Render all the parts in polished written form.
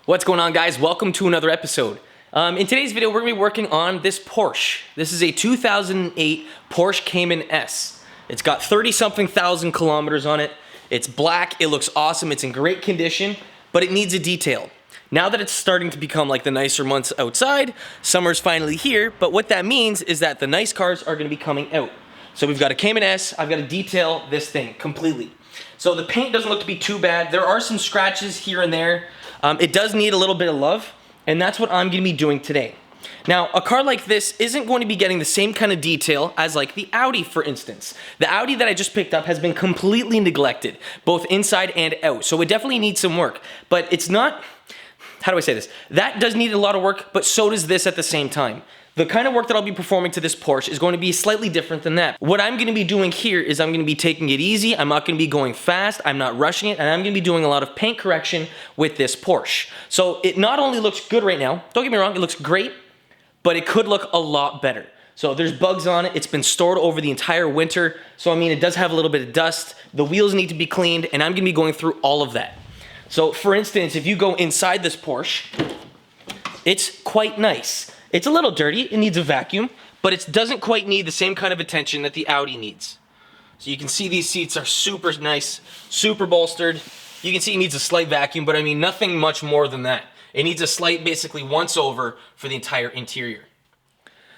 What's going on, guys? Welcome to another episode. In today's video, we're going to be working on this Porsche. This is a 2008 Porsche Cayman S. It's got 30-something thousand kilometers on it. It's black, it looks awesome, it's in great condition, but it needs a detail. Now that it's starting to become like the nicer months outside, summer's finally here, but what that means is that the nice cars are going to be coming out. So we've got a Cayman S, I've got to detail this thing completely. So the paint doesn't look to be too bad. There are some scratches here and there. It does need a little bit of love, and that's what I'm going to be doing today. Now, a car like this isn't going to be getting the same kind of detail as like the Audi, for instance. The Audi that I just picked up has been completely neglected, both inside and out, so it definitely needs some work. But it's not, how do I say this? That does need a lot of work, but so does this at the same time. The kind of work that I'll be performing to this Porsche is going to be slightly different than that. What I'm going to be doing here is I'm going to be taking it easy. I'm not going to be going fast. I'm not rushing it. And I'm going to be doing a lot of paint correction with this Porsche. So it not only looks good right now, don't get me wrong, it looks great, but it could look a lot better. So there's bugs on it. It's been stored over the entire winter. So I mean, it does have a little bit of dust. The wheels need to be cleaned, and I'm going to be going through all of that. So for instance, if you go inside this Porsche, it's quite nice. It's a little dirty, it needs a vacuum, but it doesn't quite need the same kind of attention that the Audi needs. So you can see these seats are super nice, super bolstered. You can see it needs a slight vacuum, but I mean nothing much more than that. It needs a slight, basically once over for the entire interior.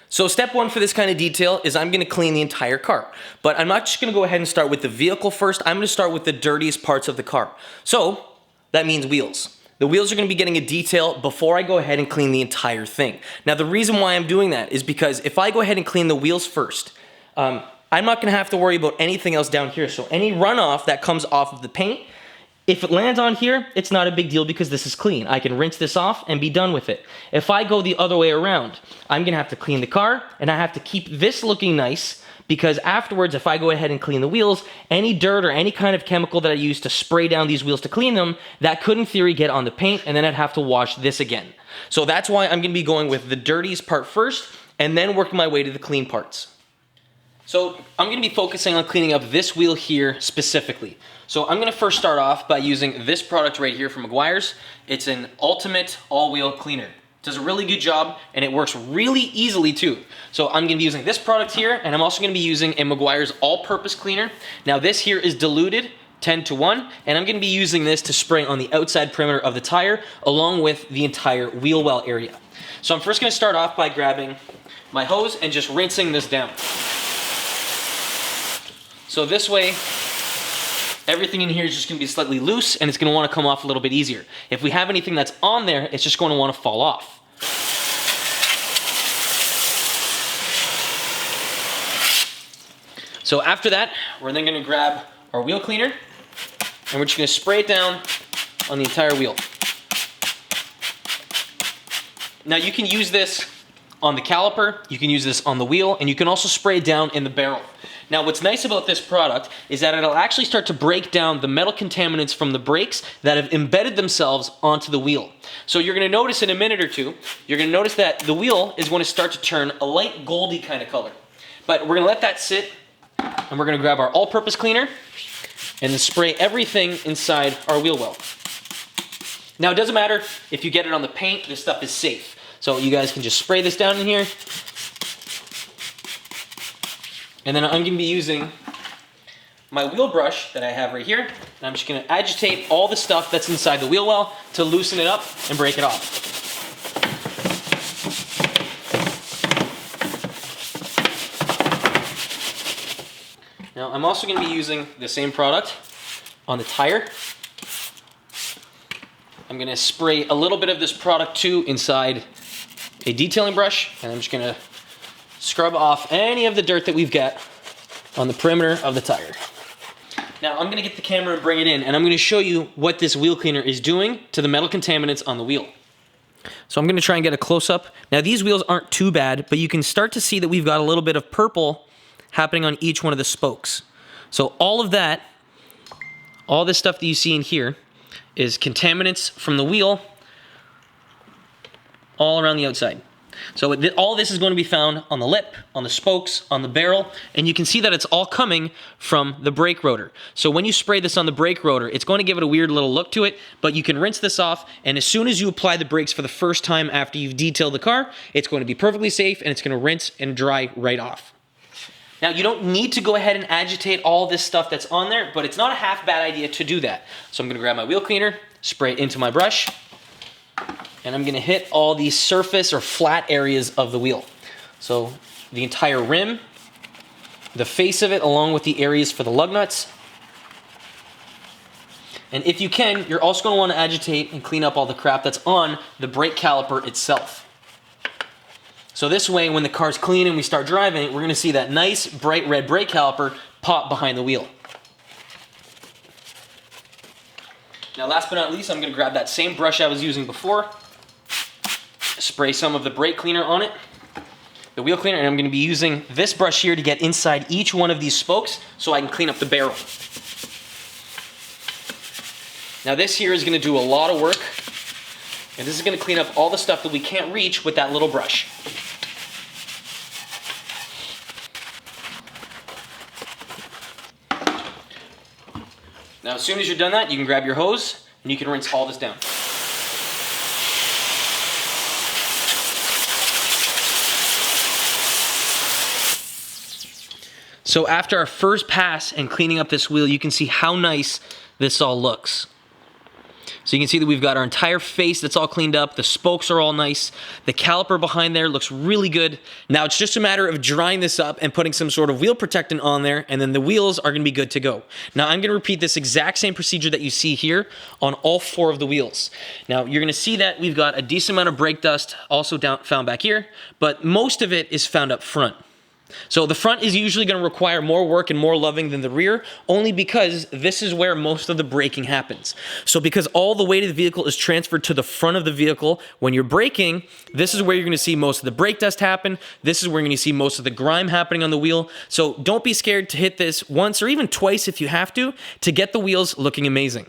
So step one for this kind of detail is I'm going to clean the entire car. But I'm not just going to go ahead and start with the vehicle first, I'm going to start with the dirtiest parts of the car. So that means wheels. The wheels are going to be getting a detail before I go ahead and clean the entire thing. Now, the reason why I'm doing that is because if I go ahead and clean the wheels first, I'm not going to have to worry about anything else down here. So any runoff that comes off of the paint, if it lands on here, it's not a big deal because this is clean. I can rinse this off and be done with it. If I go the other way around, I'm going to have to clean the car, and I have to keep this looking nice, because afterwards, if I go ahead and clean the wheels, any dirt or any kind of chemical that I use to spray down these wheels to clean them, that could in theory get on the paint, and then I'd have to wash this again. So that's why I'm going to be going with the dirtiest part first, and then working my way to the clean parts. So I'm going to be focusing on cleaning up this wheel here specifically. So I'm going to first start off by using this product right here from Meguiar's. It's an ultimate all-wheel cleaner. It does a really good job, and it works really easily too. So I'm going to be using this product here, and I'm also going to be using a Meguiar's all-purpose cleaner. Now this here is diluted 10:1, and I'm going to be using this to spray on the outside perimeter of the tire along with the entire wheel well area. So I'm first going to start off by grabbing my hose and just rinsing this down. So this way, everything in here is just going to be slightly loose, and it's going to want to come off a little bit easier. If we have anything that's on there, it's just going to want to fall off. So after that, we're then going to grab our wheel cleaner, and we're just going to spray it down on the entire wheel. Now you can use this on the caliper, you can use this on the wheel, and you can also spray it down in the barrel. Now what's nice about this product is that it'll actually start to break down the metal contaminants from the brakes that have embedded themselves onto the wheel. So you're going to notice in a minute or two, you're going to notice that the wheel is going to start to turn a light goldy kind of color. But we're going to let that sit, and we're going to grab our all-purpose cleaner and then spray everything inside our wheel well. Now it doesn't matter if you get it on the paint, this stuff is safe. So you guys can just spray this down in here. And then I'm going to be using my wheel brush that I have right here, and I'm just going to agitate all the stuff that's inside the wheel well to loosen it up and break it off. Now I'm also going to be using the same product on the tire. I'm going to spray a little bit of this product too inside a detailing brush, and I'm just going to scrub off any of the dirt that we've got on the perimeter of the tire. Now I'm going to get the camera and bring it in, and I'm going to show you what this wheel cleaner is doing to the metal contaminants on the wheel. So I'm going to try and get a close-up. Now these wheels aren't too bad, but you can start to see that we've got a little bit of purple happening on each one of the spokes. So all of that, all this stuff that you see in here is contaminants from the wheel all around the outside. So all this is going to be found on the lip, on the spokes, on the barrel, and you can see that it's all coming from the brake rotor. So when you spray this on the brake rotor, it's going to give it a weird little look to it, but you can rinse this off, and as soon as you apply the brakes for the first time after you've detailed the car, it's going to be perfectly safe, and it's going to rinse and dry right off. Now, you don't need to go ahead and agitate all this stuff that's on there, but it's not a half bad idea to do that. So I'm going to grab my wheel cleaner, spray it into my brush, and I'm gonna hit all these surface or flat areas of the wheel. So the entire rim, the face of it, along with the areas for the lug nuts. And if you can, you're also gonna wanna agitate and clean up all the crap that's on the brake caliper itself. So this way, when the car's clean and we start driving, we're gonna see that nice bright red brake caliper pop behind the wheel. Now last but not least, I'm gonna grab that same brush I was using before, spray some of the brake cleaner on it, the wheel cleaner, and I'm gonna be using this brush here to get inside each one of these spokes so I can clean up the barrel. Now this here is gonna do a lot of work, and this is gonna clean up all the stuff that we can't reach with that little brush. Now as soon as you're done that, you can grab your hose and you can rinse all this down. So after our first pass and cleaning up this wheel, you can see how nice this all looks. So you can see that we've got our entire face that's all cleaned up. The spokes are all nice. The caliper behind there looks really good. Now it's just a matter of drying this up and putting some sort of wheel protectant on there, and then the wheels are gonna be good to go. Now I'm gonna repeat this exact same procedure that you see here on all 4 of the wheels. Now you're gonna see that we've got a decent amount of brake dust also found back here, but most of it is found up front. So the front is usually going to require more work and more loving than the rear, only because this is where most of the braking happens. So because all the weight of the vehicle is transferred to the front of the vehicle, when you're braking, this is where you're going to see most of the brake dust happen. This is where you're going to see most of the grime happening on the wheel. So don't be scared to hit this once or even twice if you have to get the wheels looking amazing.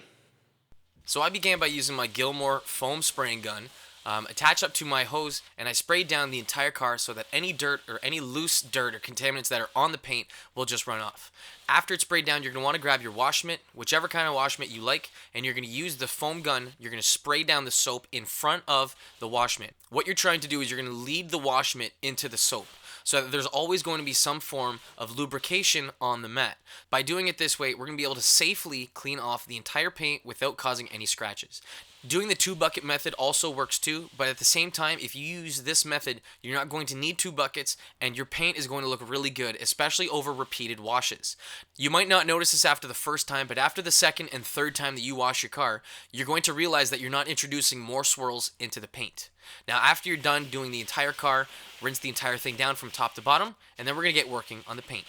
So I began by using my Gilmore foam spraying gun, attached up to my hose, and I sprayed down the entire car so that any dirt or any loose dirt or contaminants that are on the paint will just run off. After it's sprayed down, you're going to want to grab your wash mitt, whichever kind of wash mitt you like, and you're going to use the foam gun. You're going to spray down the soap in front of the wash mitt. What you're trying to do is you're going to lead the wash mitt into the soap, so that there's always going to be some form of lubrication on the mat. By doing it this way, we're going to be able to safely clean off the entire paint without causing any scratches. Doing the 2-bucket method also works too, but at the same time, if you use this method, you're not going to need 2 buckets, and your paint is going to look really good, especially over repeated washes. You might not notice this after the first time, but after the second and third time that you wash your car, you're going to realize that you're not introducing more swirls into the paint. Now, after you're done doing the entire car, rinse the entire thing down from top to bottom, and then we're going to get working on the paint.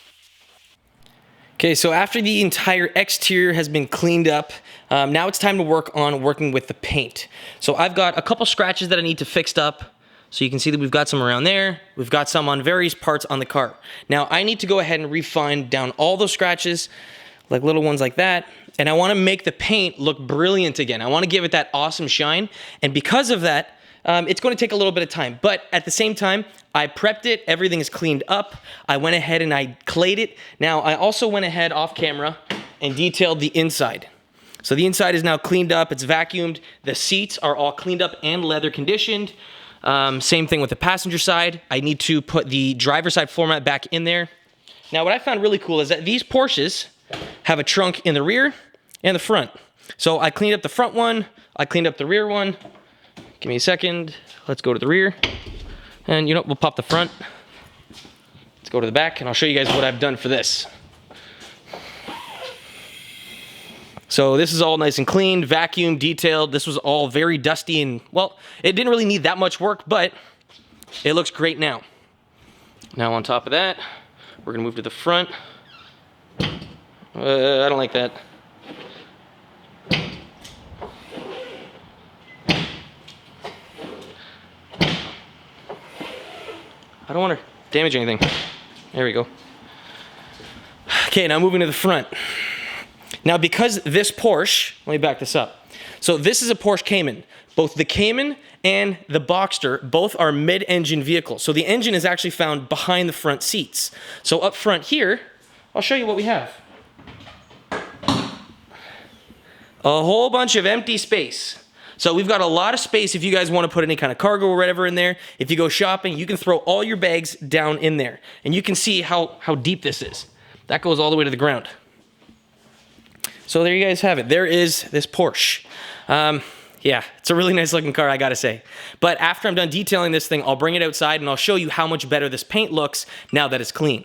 Okay, so after the entire exterior has been cleaned up, now it's time to working with the paint. So I've got a couple scratches that I need to fix up. So you can see that we've got some around there. We've got some on various parts on the car. Now I need to go ahead and refine down all those scratches, like little ones like that. And I want to make the paint look brilliant again. I want to give it that awesome shine. And because of that, it's going to take a little bit of time, but at the same time, I prepped it, everything is cleaned up, I went ahead and I clayed it. Now, I also went ahead off camera and detailed the inside. So the inside is now cleaned up, it's vacuumed, the seats are all cleaned up and leather conditioned. Same thing with the passenger side. I need to put the driver's side floor mat back in there. Now, what I found really cool is that these Porsches have a trunk in the rear and the front. So I cleaned up the front one, I cleaned up the rear one. Give me a second. Let's go to the rear. And you know, we'll pop the front. Let's go to the back and I'll show you guys what I've done for this. So this is all nice and clean, vacuumed, detailed. This was all very dusty and, well, it didn't really need that much work, but it looks great now. Now on top of that, we're gonna move to the front. I don't like that. I don't want to damage anything. There we go. Okay, now moving to the front. Now because this Porsche, let me back this up. So this is a Porsche Cayman. Both the Cayman and the Boxster, both are mid-engine vehicles. So the engine is actually found behind the front seats. So up front here, I'll show you what we have. A whole bunch of empty space. So we've got a lot of space if you guys want to put any kind of cargo or whatever in there. If you go shopping, you can throw all your bags down in there. And you can see how deep this is. That goes all the way to the ground. So there you guys have it. There is this Porsche. Yeah, it's a really nice looking car, I gotta say. But after I'm done detailing this thing, I'll bring it outside and I'll show you how much better this paint looks now that it's clean.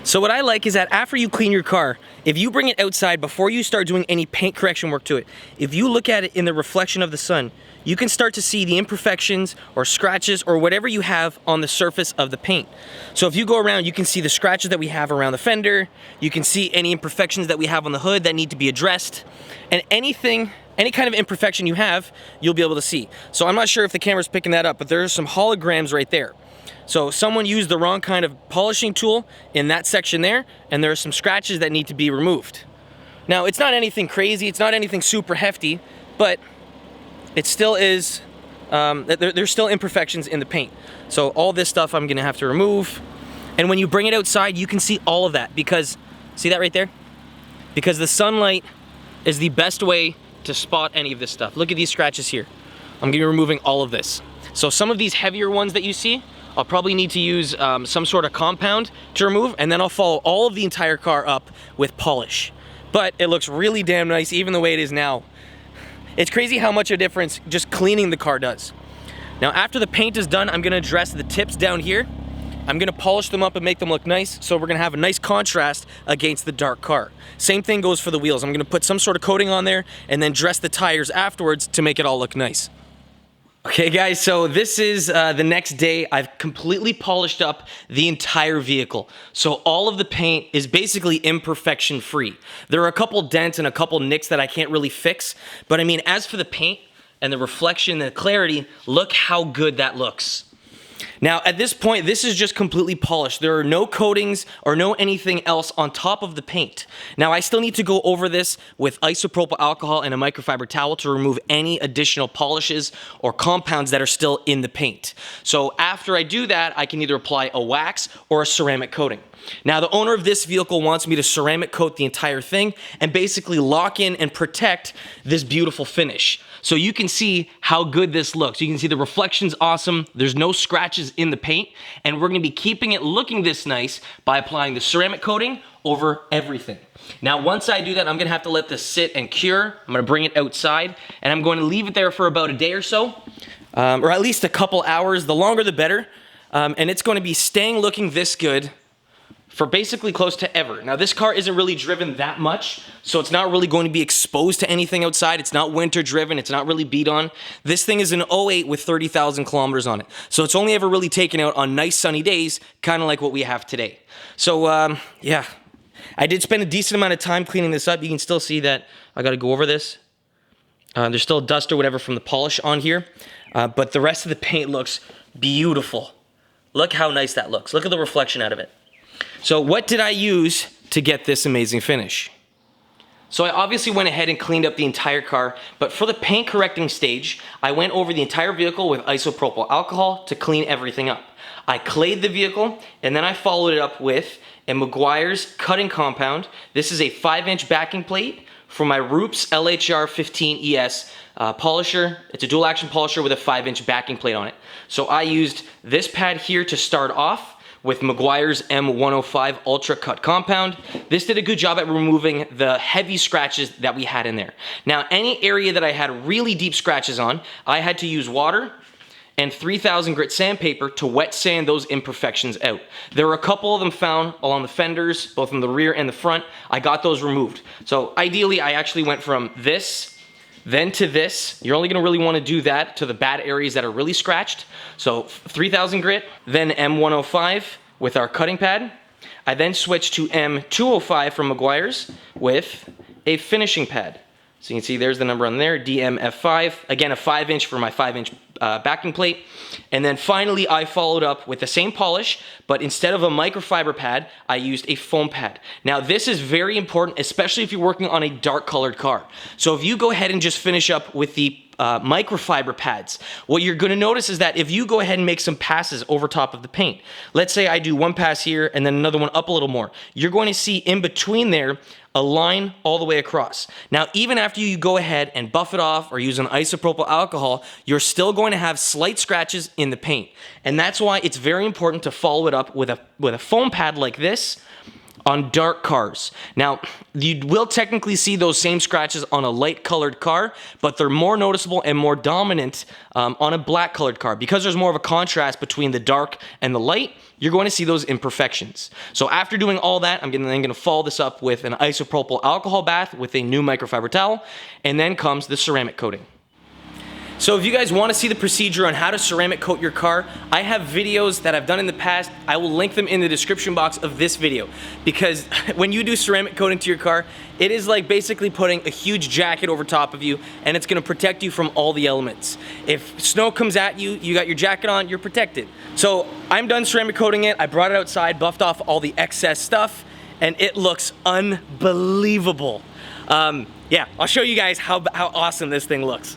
So what I like is that after you clean your car, if you bring it outside before you start doing any paint correction work to it, if you look at it in the reflection of the sun, you can start to see the imperfections or scratches or whatever you have on the surface of the paint. So if you go around, you can see the scratches that we have around the fender, you can see any imperfections that we have on the hood that need to be addressed, and any kind of imperfection you have, you'll be able to see. So I'm not sure if the camera's picking that up, but there's some holograms right there. So someone used the wrong kind of polishing tool in that section there, and there are some scratches that need to be removed. Now, it's not anything crazy, it's not anything super hefty, but it still is, there's still imperfections in the paint. So all this stuff I'm gonna have to remove. And when you bring it outside, you can see all of that because, see that right there? Because the sunlight is the best way to spot any of this stuff. Look at these scratches here. I'm gonna be removing all of this. So some of these heavier ones that you see, I'll probably need to use some sort of compound to remove, and then I'll follow all of the entire car up with polish. But it looks really damn nice, even the way it is now. It's crazy how much a difference just cleaning the car does. Now, after the paint is done, I'm gonna address the tips down here. I'm gonna polish them up and make them look nice, so we're gonna have a nice contrast against the dark car. Same thing goes for the wheels. I'm gonna put some sort of coating on there and then dress the tires afterwards to make it all look nice. Okay guys, so this is the next day. I've completely polished up the entire vehicle. So all of the paint is basically imperfection free. There are a couple dents and a couple nicks that I can't really fix, but I mean, as for the paint and the reflection and the clarity, look how good that looks. Now, at this point, this is just completely polished. There are no coatings or no anything else on top of the paint. Now, I still need to go over this with isopropyl alcohol and a microfiber towel to remove any additional polishes or compounds that are still in the paint. So after I do that, I can either apply a wax or a ceramic coating. Now, the owner of this vehicle wants me to ceramic coat the entire thing and basically lock in and protect this beautiful finish. So you can see how good this looks. You can see the reflection's awesome. There's no scratches in the paint, and we're gonna be keeping it looking this nice by applying the ceramic coating over everything. Now, once I do that, I'm gonna have to let this sit and cure. I'm gonna bring it outside, and I'm going to leave it there for about a day or so, or at least a couple hours. The longer, the better. And it's gonna be staying looking this good for basically close to ever. Now, this car isn't really driven that much, so it's not really going to be exposed to anything outside. It's not winter driven, it's not really beat on. This thing is an 08 with 30,000 kilometers on it. So it's only ever really taken out on nice sunny days, kind of like what we have today. So yeah, I did spend a decent amount of time cleaning this up. You can still see that I gotta go over this. There's still dust or whatever from the polish on here, but the rest of the paint looks beautiful. Look how nice that looks. Look at the reflection out of it. So what did I use to get this amazing finish? So I obviously went ahead and cleaned up the entire car, but for the paint correcting stage, I went over the entire vehicle with isopropyl alcohol to clean everything up. I clayed the vehicle, and then I followed it up with a Meguiar's cutting compound. This is a 5-inch backing plate for my Roops LHR 15 ES polisher. It's a dual action polisher with a 5-inch backing plate on it. So I used this pad here to start off with Meguiar's M105 Ultra Cut Compound. This did a good job at removing the heavy scratches that we had in there. Now, any area that I had really deep scratches on, I had to use water and 3000 grit sandpaper to wet sand those imperfections out. There were a couple of them found along the fenders, both in the rear and the front. I got those removed. So ideally, I actually went from this then to this. You're only gonna really wanna do that to the bad areas that are really scratched. So 3000 grit, then M105 with our cutting pad. I then switched to M205 from Meguiar's with a finishing pad. So you can see there's the number on there, DMF5. Again, a 5-inch for my 5-inch backing plate. And then finally, I followed up with the same polish, but instead of a microfiber pad, I used a foam pad. Now, this is very important, especially if you're working on a dark colored car. So if you go ahead and just finish up with the microfiber pads, what you're going to notice is that if you go ahead and make some passes over top of the paint, let's say I do one pass here and then another one up a little more, you're going to see in between there a line all the way across. Now, even after you go ahead and buff it off or use an isopropyl alcohol, you're still going to have slight scratches in the paint. And that's why it's very important to follow it up with a foam pad like this on dark cars. Now, you will technically see those same scratches on a light colored car, but they're more noticeable and more dominant on a black colored car. Because there's more of a contrast between the dark and the light, you're going to see those imperfections. So after doing all that, I'm then going to follow this up with an isopropyl alcohol bath with a new microfiber towel, and then comes the ceramic coating. So if you guys want to see the procedure on how to ceramic coat your car, I have videos that I've done in the past. I will link them in the description box of this video, because when you do ceramic coating to your car, it is like basically putting a huge jacket over top of you, and it's going to protect you from all the elements. If snow comes at you, you got your jacket on, you're protected. So I'm done ceramic coating it. I brought it outside, buffed off all the excess stuff, and it looks unbelievable. Yeah, I'll show you guys how awesome this thing looks.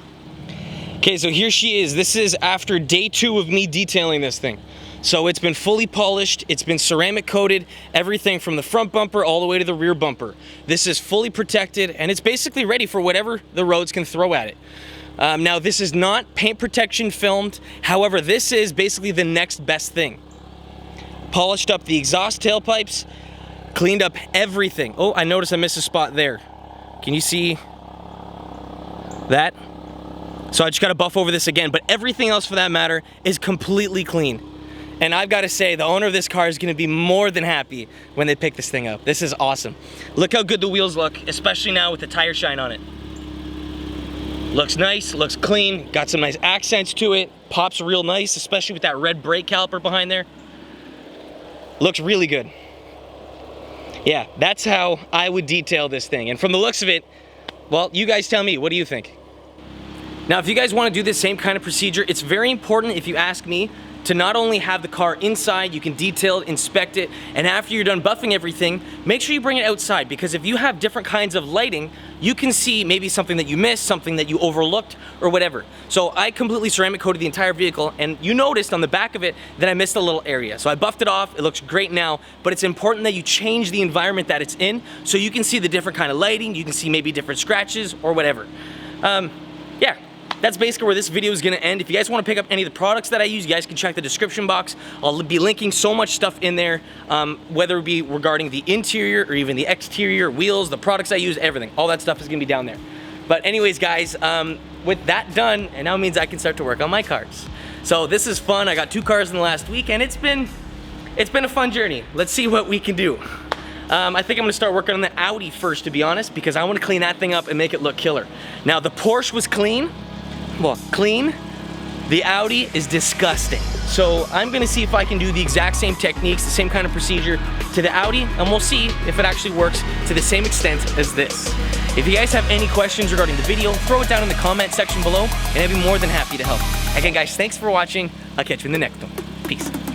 Okay, so here she is. This is after day 2 of me detailing this thing. So it's been fully polished, it's been ceramic coated, everything from the front bumper all the way to the rear bumper. This is fully protected, and it's basically ready for whatever the roads can throw at it. Now, this is not paint protection filmed. However, this is basically the next best thing. Polished up the exhaust tailpipes, cleaned up everything. Oh, I noticed I missed a spot there. Can you see that? So I just got to buff over this again, but everything else for that matter is completely clean. And I've got to say, the owner of this car is going to be more than happy when they pick this thing up. This is awesome. Look how good the wheels look, especially now with the tire shine on it. Looks nice, looks clean, got some nice accents to it, pops real nice, especially with that red brake caliper behind there. Looks really good. Yeah, that's how I would detail this thing. And from the looks of it, well, you guys tell me, what do you think? Now, if you guys want to do the same kind of procedure, it's very important, if you ask me, to not only have the car inside, you can detail it, inspect it, and after you're done buffing everything, make sure you bring it outside, because if you have different kinds of lighting, you can see maybe something that you missed, something that you overlooked, or whatever. So I completely ceramic coated the entire vehicle, and you noticed on the back of it that I missed a little area. So I buffed it off, it looks great now, but it's important that you change the environment that it's in, so you can see the different kind of lighting, you can see maybe different scratches, or whatever. Yeah. That's basically where this video is going to end. If you guys want to pick up any of the products that I use, you guys can check the description box. I'll be linking so much stuff in there, whether it be regarding the interior or even the exterior, wheels, the products I use, everything. All that stuff is going to be down there. But anyways, guys, with that done, it now means I can start to work on my cars. So this is fun. I got 2 cars in the last week, and it's been a fun journey. Let's see what we can do. I think I'm going to start working on the Audi first, to be honest, because I want to clean that thing up and make it look killer. Now, the Porsche was clean. Well, clean. The Audi is disgusting. So I'm gonna see if I can do the exact same techniques, the same kind of procedure to the Audi, and we'll see if it actually works to the same extent as this. If you guys have any questions regarding the video, throw it down in the comment section below, and I'd be more than happy to help. Again, guys, thanks for watching. I'll catch you in the next one. Peace.